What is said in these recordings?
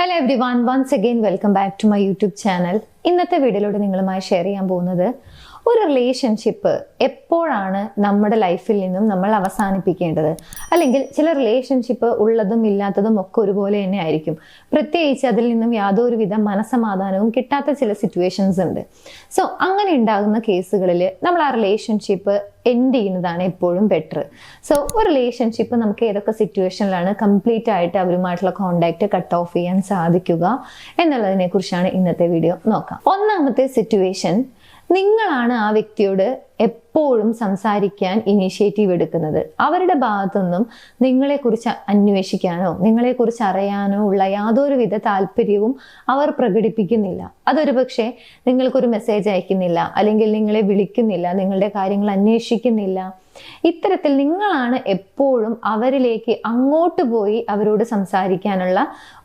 Hello everyone, once again welcome back to my YouTube channel. ഇന്നത്തെ വീഡിയോയിലൂടെ നിങ്ങളുമായി share ചെയ്യാൻ പോകുന്നത് ഒരു റിലേഷൻഷിപ്പ് എപ്പോഴാണ് നമ്മുടെ ലൈഫിൽ നിന്നും നമ്മൾ അവസാനിപ്പിക്കേണ്ടത്, അല്ലെങ്കിൽ ചില റിലേഷൻഷിപ്പ് ഉള്ളതും ഇല്ലാത്തതും ഒക്കെ ഒരുപോലെ തന്നെ ആയിരിക്കും. പ്രത്യേകിച്ച് അതിൽ നിന്നും യാതൊരുവിധ മനസ്സമാധാനവും കിട്ടാത്ത ചില സിറ്റുവേഷൻസ് ഉണ്ട്. സോ അങ്ങനെ ഉണ്ടാകുന്ന കേസുകളിൽ നമ്മൾ ആ റിലേഷൻഷിപ്പ് എൻഡ് ചെയ്യുന്നതാണ് എപ്പോഴും ബെറ്റർ. സോ ഒരു റിലേഷൻഷിപ്പ് നമുക്ക് ഏതൊക്കെ സിറ്റുവേഷനിലാണ് കംപ്ലീറ്റ് ആയിട്ട് അവരുമായിട്ടുള്ള കോണ്ടാക്ട് കട്ട് ഓഫ് ചെയ്യാൻ സാധിക്കുക എന്നുള്ളതിനെ കുറിച്ചാണ് ഇന്നത്തെ വീഡിയോ നോക്കാം. ഒന്നാമത്തെ സിറ്റുവേഷൻ, നിങ്ങളാണ് ആ വ്യക്തിയോട് എപ്പോഴും സംസാരിക്കാൻ ഇനീഷ്യേറ്റീവ് എടുക്കുന്നത്. അവരുടെ ഭാഗത്തുനിന്നും നിങ്ങളെക്കുറിച്ച് അന്വേഷിക്കാനോ നിങ്ങളെക്കുറിച്ച് അറിയാനോ ഉള്ള യാതൊരുവിധ താല്പര്യവും അവർ പ്രകടിപ്പിക്കുന്നില്ല. അതൊരു പക്ഷേ നിങ്ങൾക്കൊരു മെസ്സേജ് അയക്കുന്നില്ല, അല്ലെങ്കിൽ നിങ്ങളെ വിളിക്കുന്നില്ല, നിങ്ങളുടെ കാര്യങ്ങൾ അന്വേഷിക്കുന്നില്ല. ഇത്തരത്തിൽ നിങ്ങളാണ് എപ്പോഴും അവരിലേക്ക് അങ്ങോട്ട് പോയി അവരോട് സംസാരിക്കാനുള്ള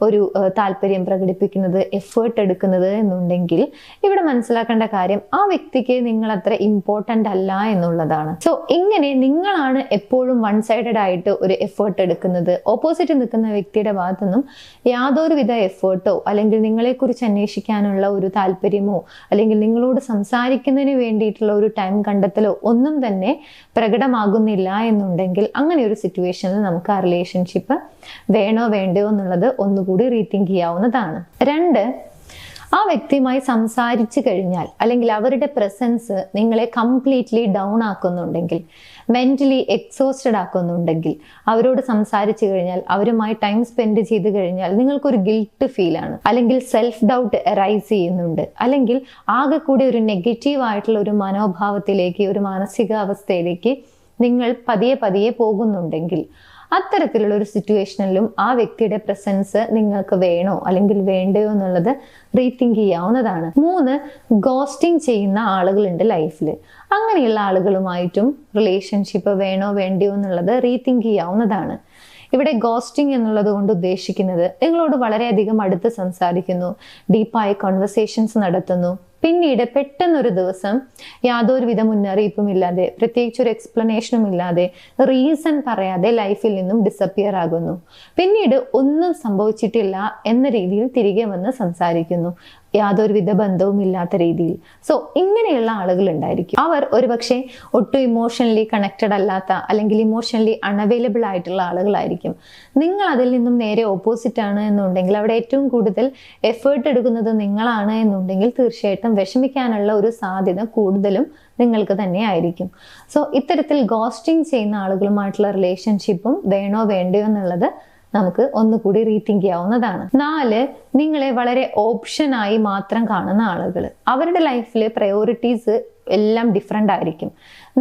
ഒരു താല്പര്യം പ്രകടിപ്പിക്കുന്നത്, എഫേർട്ട് എടുക്കുന്നത് എന്നുണ്ടെങ്കിൽ ഇവിടെ മനസ്സിലാക്കേണ്ട കാര്യം ആ വ്യക്തിക്ക് നിങ്ങൾ അത്ര ഇമ്പോർട്ടൻ്റ് അല്ല എന്നുള്ളതാണ്. സോ ഇങ്ങനെ നിങ്ങളാണ് എപ്പോഴും വൺ സൈഡഡ് ആയിട്ട് ഒരു എഫേർട്ട് എടുക്കുന്നത്, ഓപ്പോസിറ്റ് നിൽക്കുന്ന വ്യക്തിയുടെ ഭാഗത്തുനിന്നും യാതൊരുവിധ എഫേർട്ടോ അല്ലെങ്കിൽ നിങ്ങളെക്കുറിച്ച് അന്വേഷിക്കാനുള്ള ഒരു താല്പര്യമോ അല്ലെങ്കിൽ നിങ്ങളോട് സംസാരിക്കുന്നതിന് വേണ്ടിയിട്ടുള്ള ഒരു ടൈം കണ്ടെത്തലോ ഒന്നും തന്നെ പ്രകടമാകുന്നില്ല എന്നുണ്ടെങ്കിൽ അങ്ങനെ ഒരു സിറ്റുവേഷനിൽ നമുക്ക് ആ റിലേഷൻഷിപ്പ് വേണോ വേണ്ടയോ എന്നുള്ളത് ഒന്നുകൂടി റീതിങ്ക് ചെയ്യാവുന്നതാണ്. 2, ആ വ്യക്തിയുമായി സംസാരിച്ചു കഴിഞ്ഞാൽ അല്ലെങ്കിൽ അവരുടെ പ്രസൻസ് നിങ്ങളെ കംപ്ലീറ്റ്ലി ഡൗൺ ആക്കുന്നുണ്ടെങ്കിൽ, മെന്റലി എക്സോസ്റ്റഡ് ആക്കുന്നുണ്ടെങ്കിൽ, അവരോട് സംസാരിച്ചു കഴിഞ്ഞാൽ അവരുമായി ടൈം സ്പെൻഡ് ചെയ്ത് കഴിഞ്ഞാൽ നിങ്ങൾക്കൊരു ഗിൽട്ട് ഫീലാണ്, അല്ലെങ്കിൽ സെൽഫ് ഡൗട്ട് അറൈസ് ചെയ്യുന്നുണ്ട്, അല്ലെങ്കിൽ ആകെ കൂടി ഒരു നെഗറ്റീവ് ആയിട്ടുള്ള ഒരു മനോഭാവത്തിലേക്ക്, ഒരു മാനസികാവസ്ഥയിലേക്ക് നിങ്ങൾ പതിയെ പോകുന്നുണ്ടെങ്കിൽ അത്തരത്തിലുള്ള ഒരു സിറ്റുവേഷനിലും ആ വ്യക്തിയുടെ പ്രസൻസ് നിങ്ങൾക്ക് വേണോ അല്ലെങ്കിൽ വേണ്ടയോ എന്നുള്ളത് റീതിങ്ക് ചെയ്യാവുന്നതാണ്. 3, ഗോസ്റ്റിംഗ് ചെയ്യുന്ന ആളുകളുണ്ട് ലൈഫിൽ. അങ്ങനെയുള്ള ആളുകളുമായിട്ടും റിലേഷൻഷിപ്പ് വേണോ വേണ്ടയോ എന്നുള്ളത് റീതിങ്ക് ചെയ്യാവുന്നതാണ്. ഇവിടെ ഗോസ്റ്റിംഗ് എന്നുള്ളത് കൊണ്ട് ഉദ്ദേശിക്കുന്നത് നിങ്ങളോട് വളരെയധികം അടുത്ത് സംസാരിക്കുന്നു, ഡീപ്പായ കോൺവെർസേഷൻസ് നടത്തുന്നു, പിന്നീട് പെട്ടെന്നൊരു ദിവസം യാതൊരുവിധ മുന്നറിയിപ്പും ഇല്ലാതെ, പ്രത്യേകിച്ച് ഒരു എക്സ്പ്ലനേഷനും ഇല്ലാതെ, റീസൺ പറയാതെ ലൈഫിൽ നിന്നും ഡിസപ്പിയർ ആകുന്നു. പിന്നീട് ഒന്നും സംഭവിച്ചിട്ടില്ല എന്ന രീതിയിൽ തിരികെ വന്ന് സംസാരിക്കുന്നു, യാതൊരുവിധ ബന്ധവും ഇല്ലാത്ത രീതിയിൽ. സോ ഇങ്ങനെയുള്ള ആളുകൾ ഉണ്ടായിരിക്കും. അവർ ഒരുപക്ഷെ ഒട്ടും ഇമോഷണലി കണക്റ്റഡ് അല്ലാത്ത അല്ലെങ്കിൽ ഇമോഷണലി അൺഅവൈലബിൾ ആയിട്ടുള്ള ആളുകളായിരിക്കും. നിങ്ങൾ അതിൽ നിന്നും നേരെ ഓപ്പോസിറ്റ് ആണ് എന്നുണ്ടെങ്കിൽ, അവിടെ ഏറ്റവും കൂടുതൽ എഫേർട്ട് എടുക്കുന്നത് നിങ്ങളാണ് എന്നുണ്ടെങ്കിൽ തീർച്ചയായിട്ടും വിഷമിക്കാനുള്ള ഒരു സാധ്യത കൂടുതലും നിങ്ങൾക്ക് തന്നെ ആയിരിക്കും. സോ ഇത്തരത്തിൽ ഗോസ്റ്റിംഗ് ചെയ്യുന്ന ആളുകളുമായിട്ടുള്ള റിലേഷൻഷിപ്പും വേണോ വേണ്ടയോ എന്നുള്ളത് നമുക്ക് ഒന്നുകൂടി റീതിങ്ക് ചെയ്യാവുന്നതാണ്. 4, നിങ്ങളെ വളരെ ഓപ്ഷനായി മാത്രം കാണുന്ന ആളുകൾ. അവരുടെ ലൈഫിൽ പ്രയോറിറ്റീസ് എല്ലാം ഡിഫറെൻ്റ് ആയിരിക്കും.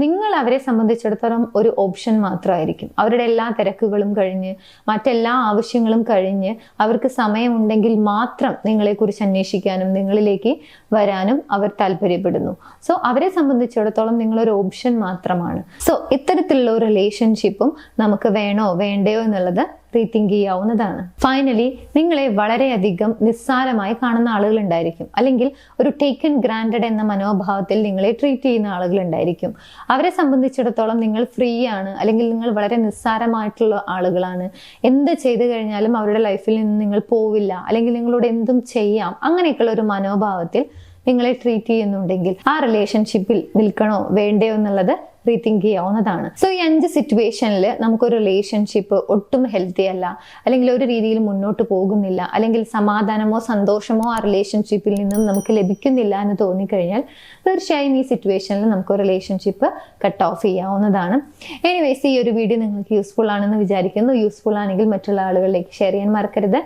നിങ്ങൾ അവരെ സംബന്ധിച്ചിടത്തോളം ഒരു ഓപ്ഷൻ മാത്രമായിരിക്കും. അവരുടെ എല്ലാ തിരക്കുകളും കഴിഞ്ഞ്, മറ്റെല്ലാ ആവശ്യങ്ങളും കഴിഞ്ഞ് അവർക്ക് സമയമുണ്ടെങ്കിൽ മാത്രം നിങ്ങളെക്കുറിച്ച് അന്വേഷിക്കാനും നിങ്ങളിലേക്ക് വരാനും അവർ താല്പര്യപ്പെടുന്നു. സോ അവരെ സംബന്ധിച്ചിടത്തോളം നിങ്ങളൊരു ഓപ്ഷൻ മാത്രമാണ്. സോ ഇത്തരത്തിലുള്ള ഒരു റിലേഷൻഷിപ്പും നമുക്ക് വേണോ വേണ്ടയോ എന്നുള്ളത് റീതിങ്ക് ചെയ്യാവുന്നതാണ്. ഫൈനലി, നിങ്ങളെ വളരെയധികം നിസ്സാരമായി കാണുന്ന ആളുകൾ ഉണ്ടായിരിക്കും, അല്ലെങ്കിൽ ഒരു ടേക്കൺ ഗ്രാൻഡഡ് എന്ന മനോഭാവത്തിൽ നിങ്ങളെ ട്രീറ്റ് ചെയ്യുന്ന ആളുകൾ ഉണ്ടായിരിക്കും. അവരെ സംബന്ധിച്ചിടത്തോളം നിങ്ങൾ ഫ്രീ ആണ്, അല്ലെങ്കിൽ നിങ്ങൾ വളരെ നിസ്സാരമായിട്ടുള്ള ആളുകളാണ്, എന്ത് ചെയ്തു കഴിഞ്ഞാലും അവരുടെ ലൈഫിൽ നിന്ന് നിങ്ങൾ പോവില്ല, അല്ലെങ്കിൽ നിങ്ങളോട് എന്തും ചെയ്യാം, അങ്ങനെയൊക്കെയുള്ള ഒരു മനോഭാവത്തിൽ നിങ്ങളെ ട്രീറ്റ് ചെയ്യുന്നുണ്ടെങ്കിൽ ആ റിലേഷൻഷിപ്പിൽ നിൽക്കണോ വേണ്ടയോ എന്നുള്ളത് റീതിങ്ക് ചെയ്യാവുന്നതാണ്. സോ ഈ 5 സിറ്റുവേഷനിൽ നമുക്കൊരു റിലേഷൻഷിപ്പ് ഒട്ടും ഹെൽത്തി അല്ല, അല്ലെങ്കിൽ ഒരു രീതിയിൽ മുന്നോട്ട് പോകുന്നില്ല, അല്ലെങ്കിൽ സമാധാനമോ സന്തോഷമോ ആ റിലേഷൻഷിപ്പിൽ നിന്നും നമുക്ക് ലഭിക്കുന്നില്ല എന്ന് തോന്നിക്കഴിഞ്ഞാൽ തീർച്ചയായും ഈ സിറ്റുവേഷനിൽ നമുക്ക് റിലേഷൻഷിപ്പ് കട്ട് ഓഫ് ചെയ്യാവുന്നതാണ്. എനിവേസ്, ഈ ഒരു വീഡിയോ നിങ്ങൾക്ക് യൂസ്ഫുൾ ആണെന്ന് വിചാരിക്കുന്നു. യൂസ്ഫുൾ ആണെങ്കിൽ മറ്റുള്ള ആളുകളിലേക്ക് ഷെയർ ചെയ്യാൻ മറക്കരുത്.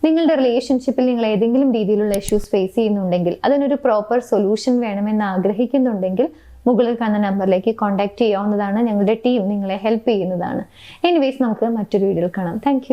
നിങ്ങളുടെ റിലേഷൻഷിപ്പിൽ നിങ്ങൾ ഏതെങ്കിലും രീതിയിലുള്ള ഇഷ്യൂസ് ഫേസ് ചെയ്യുന്നുണ്ടെങ്കിൽ, അതിനൊരു പ്രോപ്പർ സൊല്യൂഷൻ വേണമെന്ന് ആഗ്രഹിക്കുന്നുണ്ടെങ്കിൽ മുകളിൽ കാണുന്ന നമ്പറിലേക്ക് കോൺടാക്ട് ചെയ്യാവുന്നതാണ്. ഞങ്ങളുടെ ടീം നിങ്ങളെ ഹെൽപ്പ് ചെയ്യുന്നതാണ്. എനിവേസ്, നമുക്ക് മറ്റൊരു വീഡിയോയിൽ കാണാം. താങ്ക്